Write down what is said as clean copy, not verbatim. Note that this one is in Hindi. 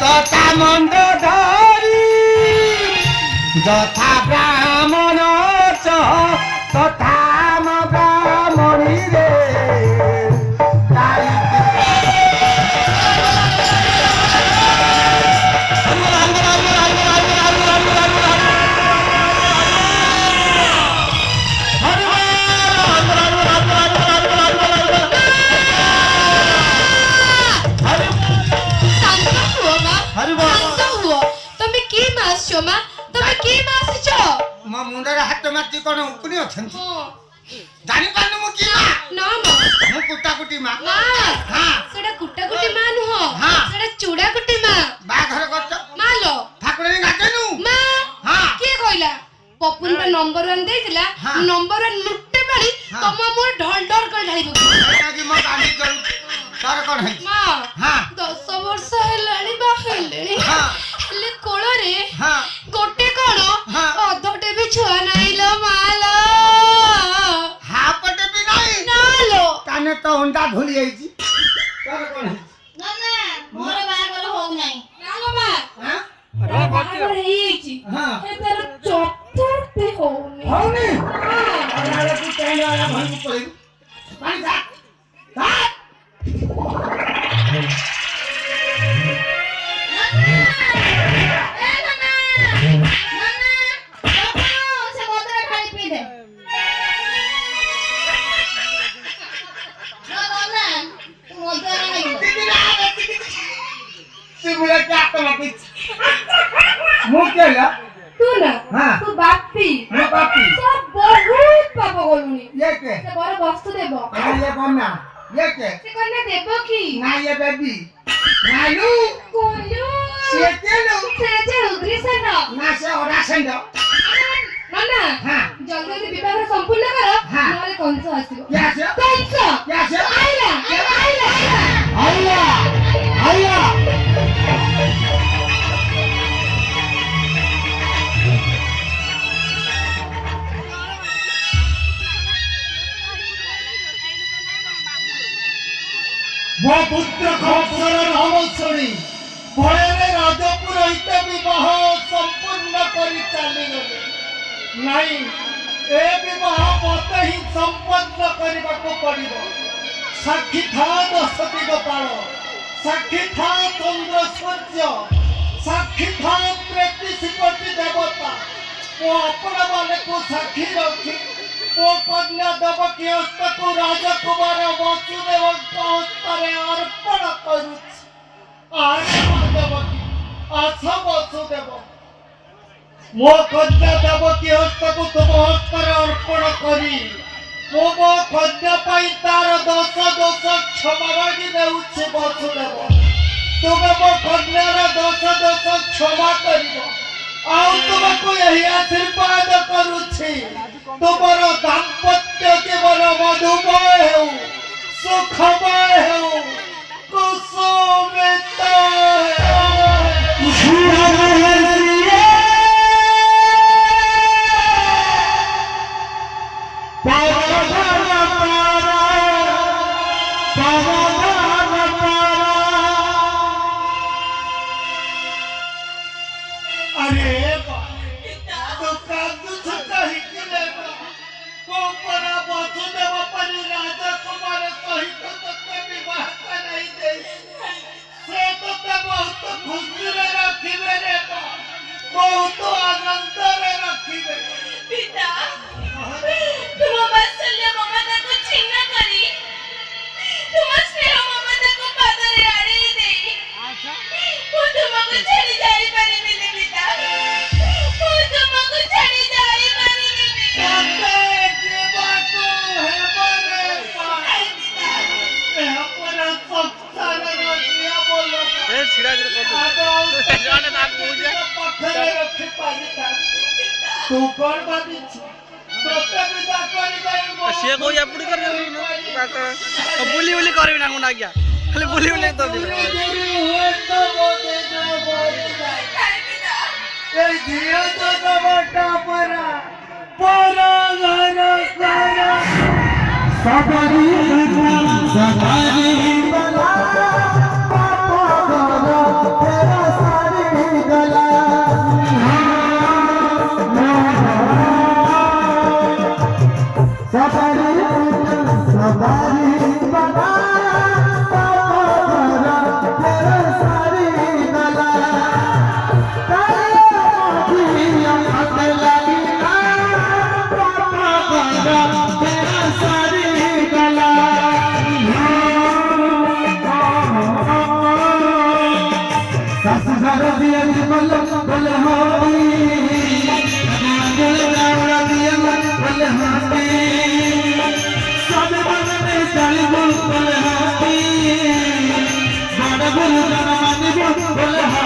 তথা মন্দ ধরি যথা ব্রাহ্মণ তথা ব্রাহ্মণী রে मुंडर हाथ मारती कोन उकुनी अछंती जानि पानु मु की मां ना मां मु कुटा कुटी मां हां सेडा कुटा कुटी मां नु हो सेडा चूड़ा कुटी मां बा घर करत मालो ठाकुरनी गातेनु मां हां के कहला पपुन पे नंबर 1 देइतिला नंबर 1 लुट्टे पाड़ी तम मोर ढल ढल कर ढाइबो कि मो गाली करू तार कोन है मां हां 10 वर्ष हेलाणी बा हेलेणी हां हेले कोळ रे हां गोटे कोण अधटे भी छुआ नाही लो मालो हापटे भी नाही नालो काने तो हुंडा धुली आईची तार कोन है ना मोर बागर हो नाही नालो मा हां रो बागर हेईची हां हे तर चौथटे होनी होनी अरे तू टेंड वाला भंग पड़ी पानी जा तू ना हां तू बापी मैं पापी सब बहुत पाप बोलुनी ये के से बड़ वस्तु देबो ये बन्ना ये के से कन्या देबो की ना ये बेबी नालू कोलू से केलू से जे उग्री से ना ना से ओरा सेंडो ना हां जल्दी जल्दी विवाह संपूर्ण करो हाँ। नहले कंस आसीबो क्या से कंस क्या से आइला आइला आइला ମୋ ପୁତ୍ର କଂସର ନାମ ଶୁଣି ଭୟରେ ରାଜପୁରୋହିତ ବିବାହ ସମ୍ପୂର୍ଣ୍ଣ କରି ଚାଲିଗଲେ ନାଇଁ ଏ ବିବାହ ମୋତେ ହିଁ ସମ୍ପନ୍ନ କରିବାକୁ ପଡ଼ିବ ସାକ୍ଷୀ ଥା ଦଶଟି ଗୋପାଳ ସାକ୍ଷୀ ଥା ଚନ୍ଦ୍ର ସୂର୍ଯ୍ୟ ସାକ୍ଷୀ ଥା 33 କୋଟି ଦେବତା ମୋ ଆପଣ ମାନଙ୍କୁ ସାକ୍ଷୀ ରଖି ମୋ କନ୍ୟା ଦେବକୀ ହସ୍ତକୁ ରାଜକୁମାର ବସୁଦେବଙ୍କ ହସ୍ତରେ ଅର୍ପଣ କରୁଛି ଦେବକୀ ଆସ ବସୁଦେବ ମୋ କନ୍ୟା ଦେବକୀ ହସ୍ତକୁ ତୁମ ହସ୍ତରେ ଅର୍ପଣ କରି ମୁଁ ମୋ କନ୍ୟା ପାଇଁ ତାର ଦୋଷ କ୍ଷମା ମାଗି ନେଉଛି ବସୁଦେବ ତୁମେ ମୋ କନ୍ୟାର ଦୋଷ କ୍ଷମା କରିବ ଆଉ ତୁମକୁ ଏହି ଆଶୀର୍ବାଦ କରୁଛି ତୁମର ଦାମ୍ପତ୍ୟ ଜୀବନ ମଧୁମୟ ହେଉ ସୁଖମୟ ହେଉ କୁସୁମିତ तू कौन बाबी तोते विदा करी दे से कोई अपनी कर बुली बुली करबी ना गुना गया खाली बुली बुली तो दे हुए तो बोले ना बोले ए जियो तो बटा परा घर सारा सबरी बला पापा घर तेरा हाथी सब बने चल बोल हाथी बड़ बोल मानी बोल हाथी